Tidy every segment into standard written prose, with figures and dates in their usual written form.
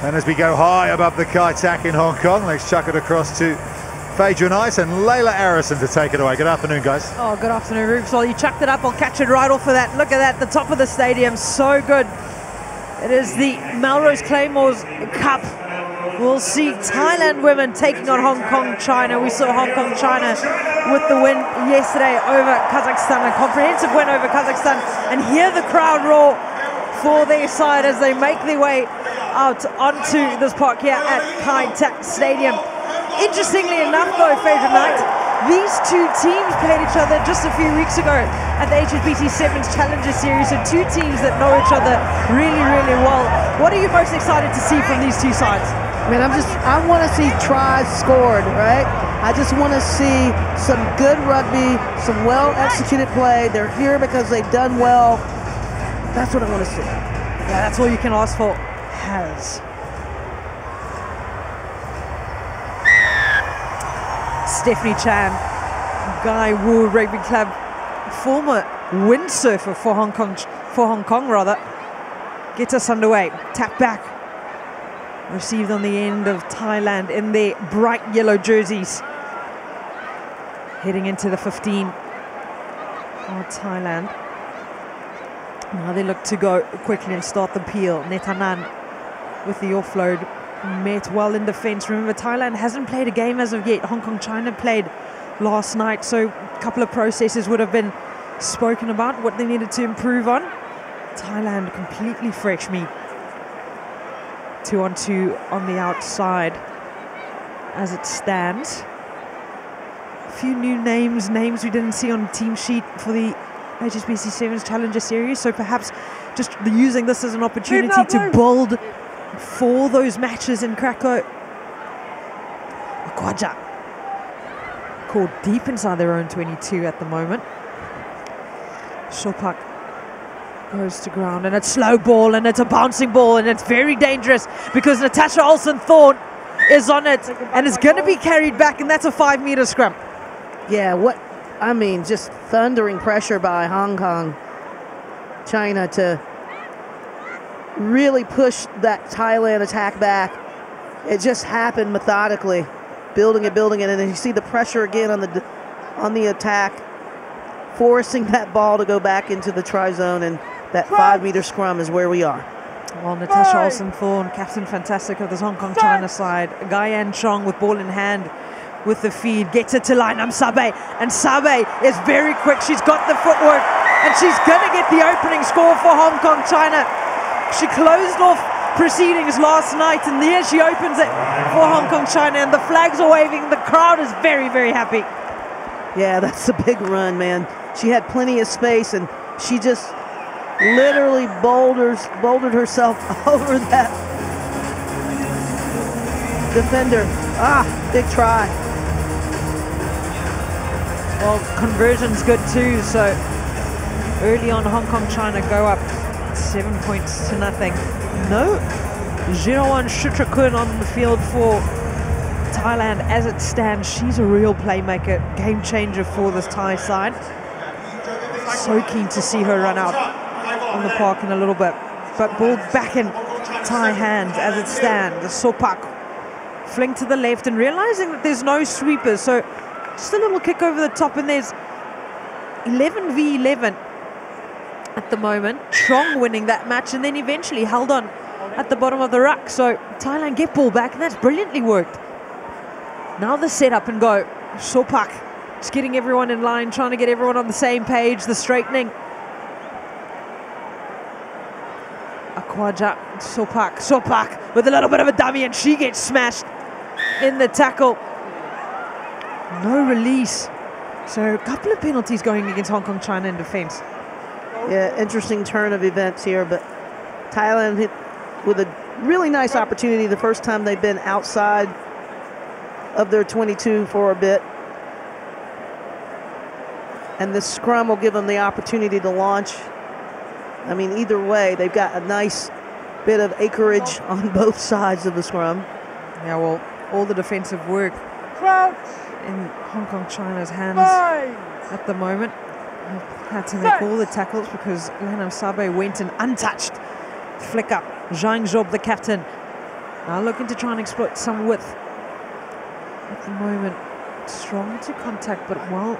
And as we go high above the Kai Tak in Hong Kong, let's chuck it across to Phaedra Knight and Layla Arison to take it away. Good afternoon, guys. Oh, good afternoon, Roops. Well, you chucked it up. I'll catch it right off of that. Look at that, the top of the stadium. So good. It is the Melrose Claymores Cup. We'll see Thailand women taking on Hong Kong, China. We saw Hong Kong, China with the win yesterday over Kazakhstan, a comprehensive win over Kazakhstan. And hear the crowd roar for their side as they make their way out onto this park here at Kai Tak Stadium. Interestingly enough, though, Phaedra Knight, these two teams played each other just a few weeks ago at the HSBC Sevens Challenger Series, so two teams that know each other really, really well. What are you most excited to see from these two sides? I mean, I want to see tries scored, right? I just want to see some good rugby, some well-executed play. They're here because they've done well. That's what I want to see. Yeah, that's all you can ask for. Has. Stephanie Chan, Guy Wu Rugby Club, former windsurfer for Hong Kong rather, gets us underway. Tap back, received on the end of Thailand in their bright yellow jerseys. Heading into the 15 for Thailand. Now they look to go quickly and start the peel. Netanan with the offload, met well in defense. Remember, Thailand hasn't played a game as of yet. Hong Kong, China played last night, so a couple of processes would have been spoken about, what they needed to improve on. Thailand completely fresh meat. 2-on-2 on the outside as it stands. A few new names we didn't see on the team sheet for the HSBC Sevens Challenger Series, so perhaps just using this as an opportunity to build for those matches in Krakow. Akwaja caught deep inside their own 22 at the moment. Shopak goes to ground, and it's slow ball, and it's a bouncing ball, and it's very dangerous because Natasha Olsen-Thorn is on it and is going to be carried back, and that's a 5-meter scrum. Yeah, just thundering pressure by Hong Kong, China to really push that Thailand attack back. It just happened methodically, building it, and then you see the pressure again on the attack, forcing that ball to go back into the try zone, and that 5-meter scrum is where we are. Well, Natasha Olsen-Thorn, captain fantastic of this Hong Kong China side. Guyan Chong with ball in hand with the feed, gets it to Lainam Sabe, and Sabe is very quick. She's got the footwork, and she's gonna get the opening score for Hong Kong China. She closed off proceedings last night, and here she opens it for Hong Kong China, and the flags are waving. The crowd is very, very happy. Yeah, that's a big run, man. She had plenty of space, and she just literally bouldered herself over that defender. Big try. Well, conversion's good too, so early on Hong Kong China go up 7 points to nothing. No Jirawan Shutrakun on the field for Thailand as it stands. She's a real playmaker, game changer for this Thai side. So keen to see her run out on the park in a little bit. But ball back in Thai hands as it stands. Sopak fling to the left, and realizing that there's no sweepers, so just a little kick over the top, and there's 11 v 11 at the moment. Trong winning that match, and then eventually held on at the bottom of the ruck. So Thailand get ball back, and that's brilliantly worked. Now the set up and go. Sopak just getting everyone in line, trying to get everyone on the same page, the straightening. Akwaja, Sopak with a little bit of a dummy, and she gets smashed in the tackle. No release. So a couple of penalties going against Hong Kong China in defense. Yeah, interesting turn of events here, but Thailand hit with a really nice opportunity the first time they've been outside of their 22 for a bit. And this scrum will give them the opportunity to launch. I mean, either way, they've got a nice bit of acreage on both sides of the scrum. Yeah, well, all the defensive work in Hong Kong China's hands at the moment. They've had to make all the tackles because Lainam Sabe went an untouched flick up. Zhang Zhob, the captain, Now looking to try and exploit some width. At the moment, strong to contact, but well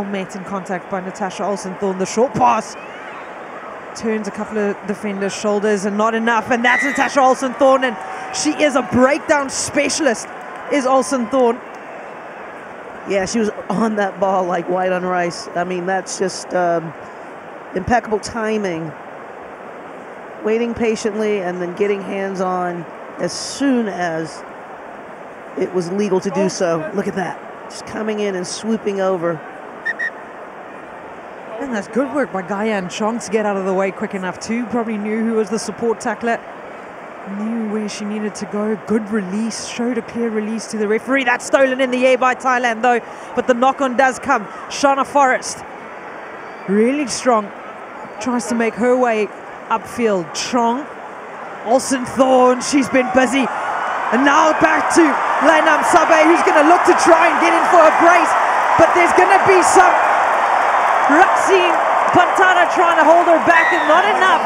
met in contact by Natasha Olsen-Thorn. The short pass turns a couple of defenders' shoulders and not enough, and that's Natasha Olsen-Thorn, and she is a breakdown specialist, is Olsen-Thorn. Yeah, she was on that ball like white on rice. I mean, that's just impeccable timing. Waiting patiently and then getting hands on as soon as it was legal to do so. Look at that. Just coming in and swooping over. And that's good work by Guyan Chong to get out of the way quick enough too. Probably knew who was the support tackler. Knew where she needed to go. Good release. Showed a clear release to the referee. That's stolen in the air by Thailand though. But the knock-on does come. Shauna Forrest. Really strong. Tries to make her way upfield. Chong. Olsen-Thorn. She's been busy. And now back to Lainam Sabe, who's going to look to try and get in for a brace. But there's going to be some Rakseen Pantara trying to hold her back and not enough.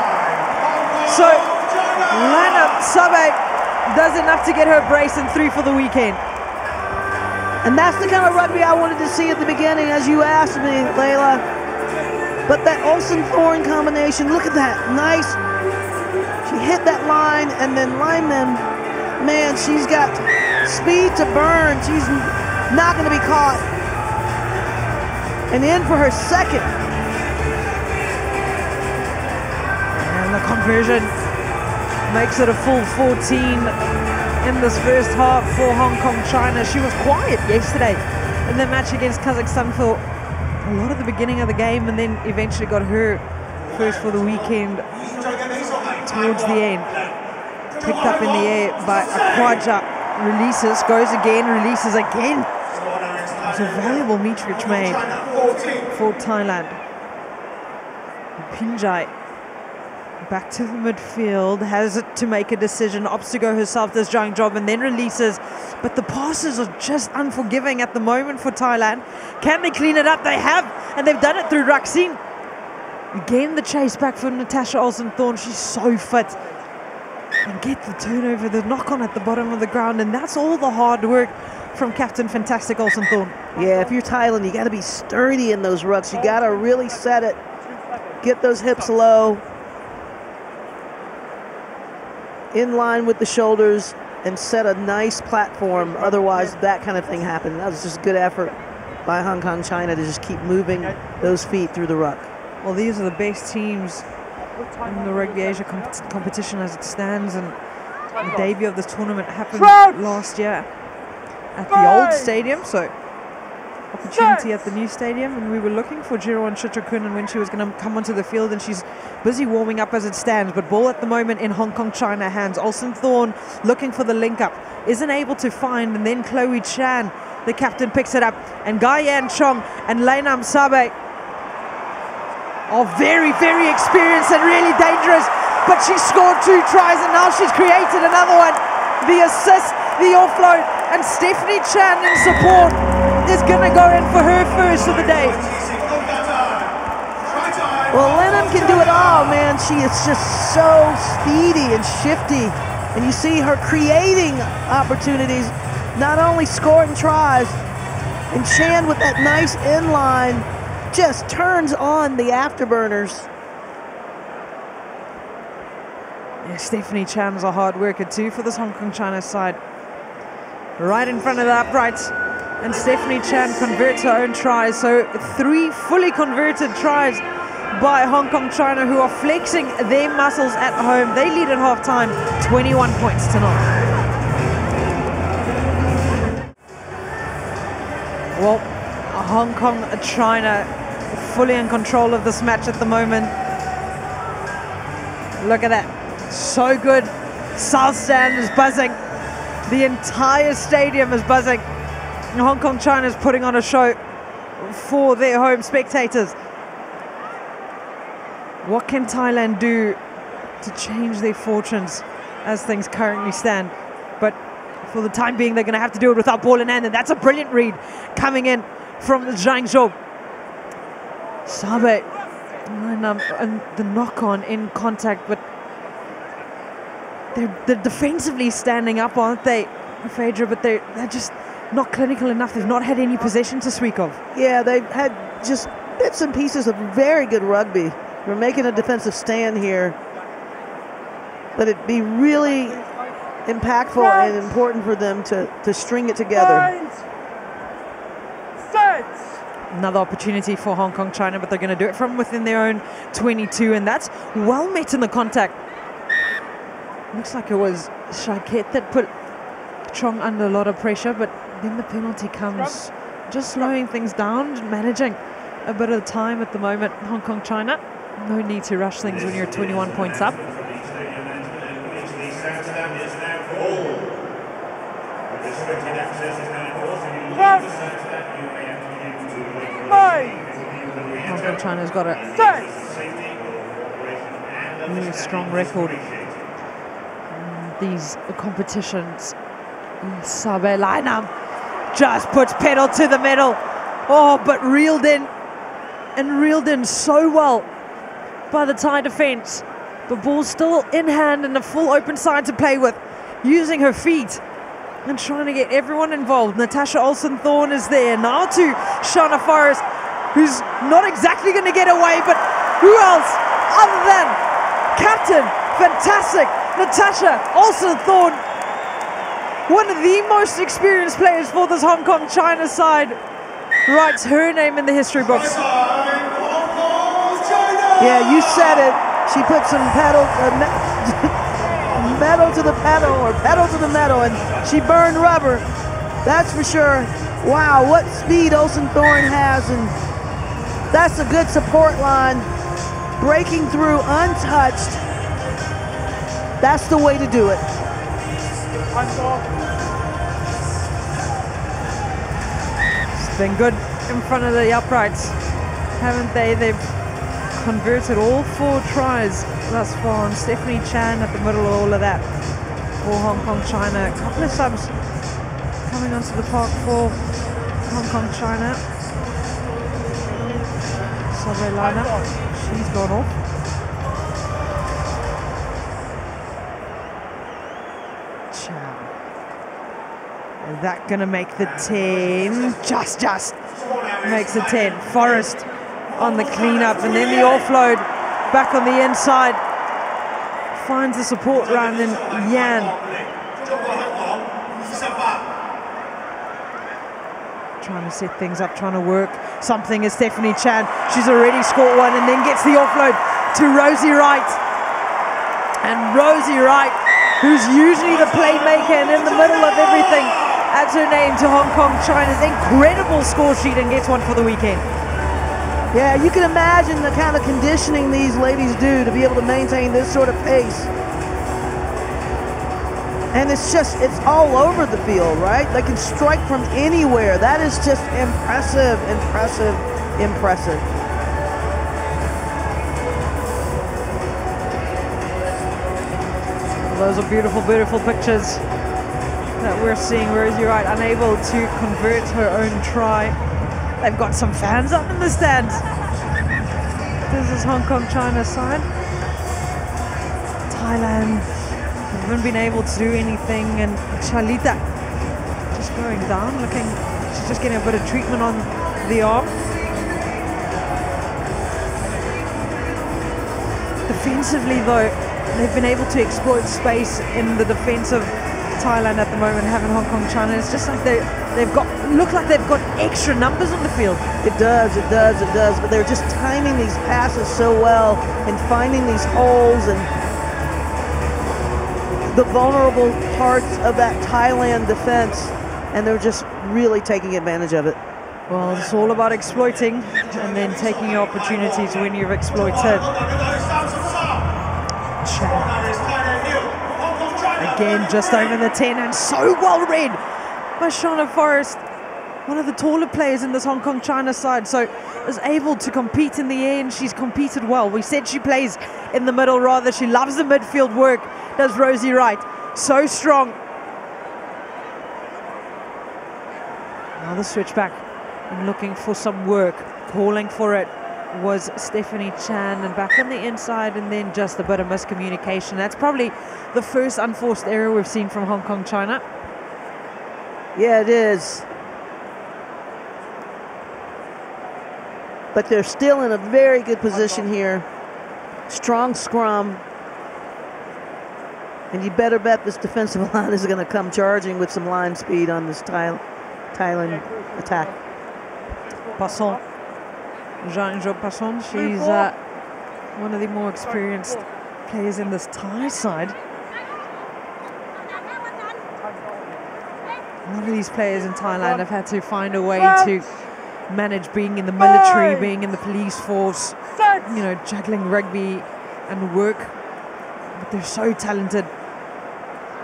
So Lainam Sabe does enough to get her brace and 3 for the weekend. And that's the kind of rugby I wanted to see at the beginning, as you asked me, Layla. But that Olsen-Thorn combination, look at that. Nice. She hit that line and then lineman. Man, she's got speed to burn. She's not going to be caught. And in for her second. And the conversion makes it a full 14 in this first half for Hong Kong China. She was quiet yesterday in the match against Kazakhstan for a lot of the beginning of the game, and then eventually got her first for the weekend towards the end. Picked up in the air by Akwaja, releases, goes again, releases again. It's a valuable meterage made for Thailand. Pinjai back to the midfield, has it to make a decision, opts to go herself, does Zhang Job, and then releases. But the passes are just unforgiving at the moment for Thailand. Can they clean it up? They have, and they've done it through Rakseen. Again, the chase back for Natasha Olsen-Thorn. She's so fit. And get the turnover, the knock-on at the bottom of the ground, and that's all the hard work from Captain Fantastic Olsen-Thorn. Yeah, if you're Thailand, you got to be sturdy in those rucks. You got to really set it, get those hips low, in line with the shoulders, and set a nice platform. Otherwise, that kind of thing happened. That was just good effort by Hong Kong China to just keep moving those feet through the ruck. Well, these are the best teams in the Rugby Asia competition as it stands, and the debut of this tournament happened last year at the old stadium, so opportunity at the new stadium, and we were looking for Jirawan Chitrakun and when she was going to come onto the field, and she's busy warming up as it stands. But ball at the moment in Hong Kong China hands. Olsen-Thorn looking for the link up, isn't able to find, and then Chloe Chan, the captain, picks it up, and Guyan Chong and Lainam Sabe are very, very experienced and really dangerous. But she scored 2 tries, and now she's created another one. The assist, the offload, and Stephanie Chan in support is going to go in for her first of the day. Well, Lenham can do it all, man. She is just so speedy and shifty. And you see her creating opportunities, not only scoring tries, and Chan with that nice inline just turns on the afterburners. Yeah, Stephanie Chan's a hard worker too for this Hong Kong China side. Right in front of the uprights, and Stephanie Chan converts her own tries. So 3 fully converted tries by Hong Kong China, who are flexing their muscles at home. They lead at halftime, 21 points to 0. Well, Hong Kong China fully in control of this match at the moment. Look at that, so good. South Stand is buzzing. The entire stadium is buzzing. And Hong Kong China is putting on a show for their home spectators. What can Thailand do to change their fortunes as things currently stand? But for the time being, they're going to have to do it without ball in hand, and that's a brilliant read coming in from Zhang Zhou. Sabe and the knock-on in contact, but they're defensively standing up, aren't they, Phaedra? But they're just not clinical enough. They've not had any possession to speak of. Yeah, they've had just bits and pieces of very good rugby. We're making a defensive stand here, but it'd be really impactful and important for them to string it together. Another opportunity for Hong Kong China, but they're going to do it from within their own 22, and that's well met in the contact. Looks like it was Shaket that put Chong under a lot of pressure, but then the penalty comes, just slowing things down, managing a bit of time at the moment. Hong Kong China, no need to rush things when you're 21 points up. Hong Kong China's got a really strong record in these competitions. Sublime just puts pedal to the metal. Oh, but reeled in so well by the Thai defense. The ball's still in hand and a full open side to play with, using her feet and trying to get everyone involved. Natasha Olsen-Thorne is there now to Shauna Forrest, who's not exactly going to get away, but who else other than captain, fantastic Natasha Olsen-Thorne, one of the most experienced players for this Hong Kong China side, writes her name in the history books. Yeah, you said it. She put some metal to the pedal, or pedal to the metal, and she burned rubber. That's for sure. Wow, what speed Olsen-Thorne has, and that's a good support line. Breaking through untouched. That's the way to do it. It's been good in front of the uprights, haven't they? They've converted all 4 tries thus far, and Stephanie Chan at the middle of all of that for Hong Kong China. A couple of subs coming onto the park for Hong Kong China. Savelana, she's gone off. Chan. Is that gonna make the 10? Just makes the 10. Forrest on the cleanup, and then the offload back on the inside, finds the support round in Yan. Trying to set things up, trying to work something is Stephanie Chan. She's already scored one and then gets the offload to Rosie Wright. And Rosie Wright, who's usually the playmaker and in the middle of everything, adds her name to Hong Kong China's incredible score sheet and gets one for the weekend. Yeah, you can imagine the kind of conditioning these ladies do to be able to maintain this sort of pace. And it's all over the field, right? They can strike from anywhere. That is just impressive, impressive, impressive. Those are beautiful, beautiful pictures that we're seeing. Rosie Wright unable to convert her own try. They've got some fans up in the stands. This is Hong Kong China side. Thailand haven't been able to do anything, and Chalita just going down, she's just getting a bit of treatment on the arm. Defensively though, they've been able to exploit space in the defense of Thailand at the moment, having Hong Kong China. It's just like look like they've got extra numbers on the field. It does, but they're just timing these passes so well and finding these holes and the vulnerable parts of that Thailand defense, and they're just really taking advantage of it. Well, it's all about exploiting and then taking your opportunities when you've exploited. Again, just over the 10, and so well read by Shauna Forrest, one of the taller players in this Hong Kong China side, so is able to compete in the air, and she's competed well. We said she plays in the middle rather. She loves the midfield work, does Rosie Wright. So strong. Now the switch back and looking for some work, calling for it. was Stephanie Chan, and back on the inside, and then just a bit of miscommunication. That's probably the first unforced error we've seen from Hong Kong China. Yeah, it is. But they're still in a very good position here. Strong scrum. And you better bet this defensive line is going to come charging with some line speed on this Thailand attack. Passon. Jean-Job Passon. She's one of the more experienced players in this Thai side. A lot of these players in Thailand have had to find a way to manage being in the military, being in the police force, you know, juggling rugby and work. But they're so talented.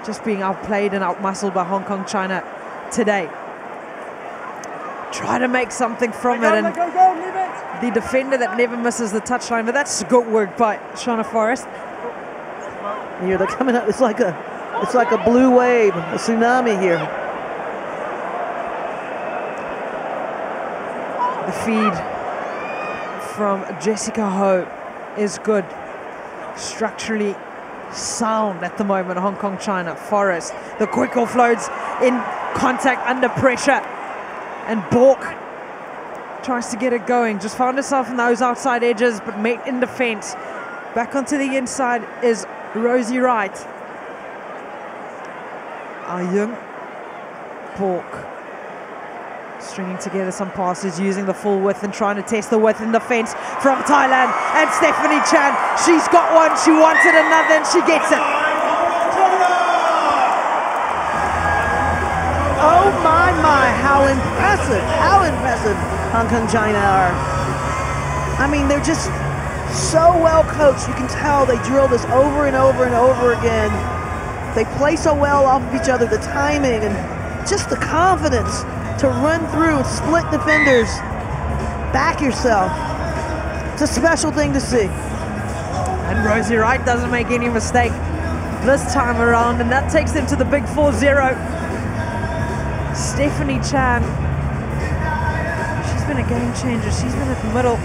Just being outplayed and outmuscled by Hong Kong China today. Try to make something from it, and the defender that never misses the touchline, but that's good work by Shauna Forrest. Here they're coming up. It's like a blue wave, a tsunami here. The feed from Jessica Ho is good. Structurally sound at the moment, Hong Kong China. Forrest, the quick offloads in contact under pressure. And Bork tries to get it going. Just found herself in those outside edges, but met in defense. Back onto the inside is Rosie Wright. Young Bork stringing together some passes, using the full width and trying to test the width in defense from Thailand. And Stephanie Chan, she's got one, she wanted another, and she gets it. Oh my, how impressive Hong Kong China are. I mean, they're just so well coached. You can tell they drill this over and over and over again. They play so well off of each other, the timing and just the confidence to run through, split defenders, back yourself. It's a special thing to see. And Rosie Wright doesn't make any mistake this time around, and that takes them to the big 4-0. Stephanie Chan, she's been a game changer. She's been at the middle.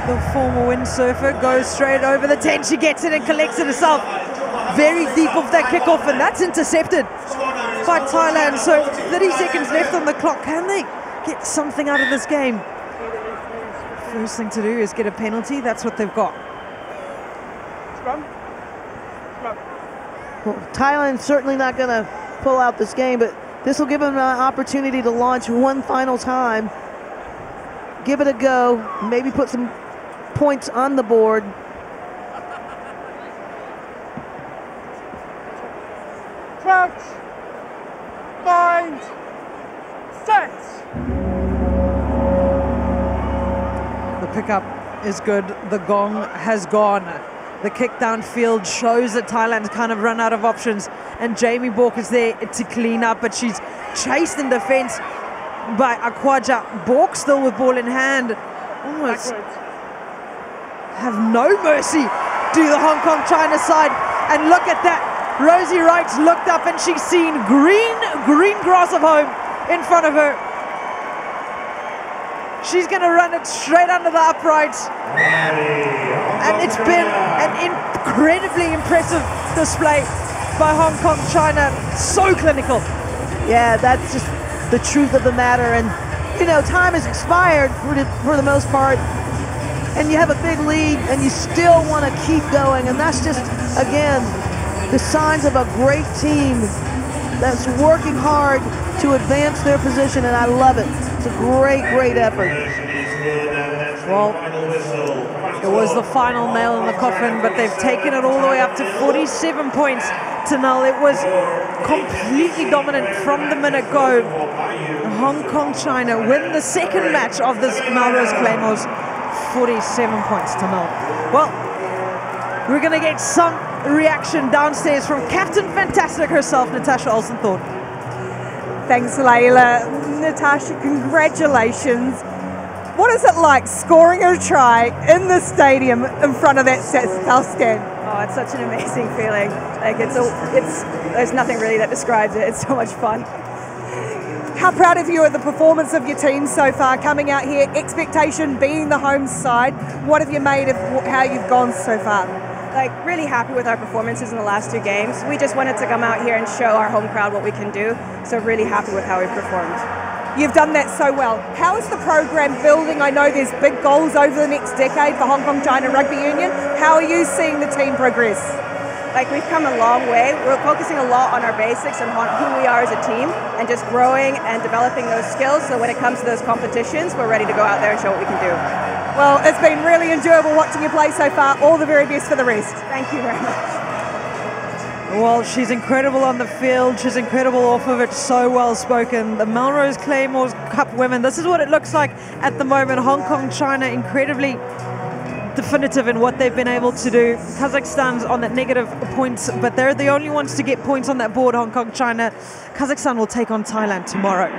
The former windsurfer goes straight over the 10. She gets it and collects it herself. Very deep off that kickoff, and that's intercepted by Thailand. So 30 seconds left on the clock. Can they get something out of this game? First thing to do is get a penalty. That's what they've got. Well, Thailand's certainly not going to pull out this game, but this will give them an opportunity to launch one final time, give it a go, maybe put some points on the board. Crouch, bind, set. The pickup is good. The gong has gone. The kick downfield shows that Thailand's kind of run out of options, and Jamie Bork is there to clean up, but she's chased in defense by Akwaja. Bork still with ball in hand. Almost have no mercy to the Hong Kong China side. And look at that. Rosie Wright's looked up and she's seen green grass of home in front of her. She's going to run it straight under the uprights. And it's been an incredibly impressive display by Hong Kong China. So clinical. Yeah, that's just the truth of the matter. And, you know, time has expired for the most part. And you have a big lead and you still want to keep going. And that's just, again, the signs of a great team that's working hard to advance their position, and I love it. It's a great effort. Well, it was the final nail in the coffin, but they've taken it all the way up to 47 points to 0. It was completely dominant from the minute go. Hong Kong China win the second match of this Melrose Claymores, 47 points to 0. Well, we're going to get some reaction downstairs from Captain Fantastic herself, Natasha Olsen-Thorpe. Thanks, Layla. Natasha, congratulations. What is it like scoring a try in the stadium in front of that Southstand? Oh, it's such an amazing feeling. Like there's nothing really that describes it. It's so much fun. How proud of you of the performance of your team so far, coming out here, expectation being the home side. What have you made of how you've gone so far? Like, really happy with our performances in the last 2 games. We just wanted to come out here and show our home crowd what we can do, so really happy with how we performed. You've done that so well. How is the program building? I know there's big goals over the next decade for Hong Kong China Rugby Union. How are you seeing the team progress? Like, we've come a long way. We're focusing a lot on our basics and on who we are as a team and just growing and developing those skills, so when it comes to those competitions, we're ready to go out there and show what we can do. Well, it's been really enjoyable watching you play so far. All the very best for the rest. Thank you very much. Well, she's incredible on the field. She's incredible off of it. So well spoken. The Melrose Claymores Cup women. This is what it looks like at the moment. Hong Kong, China, incredibly definitive in what they've been able to do. Kazakhstan's on that negative points, but they're the only ones to get points on that board, Hong Kong, China. Kazakhstan will take on Thailand tomorrow.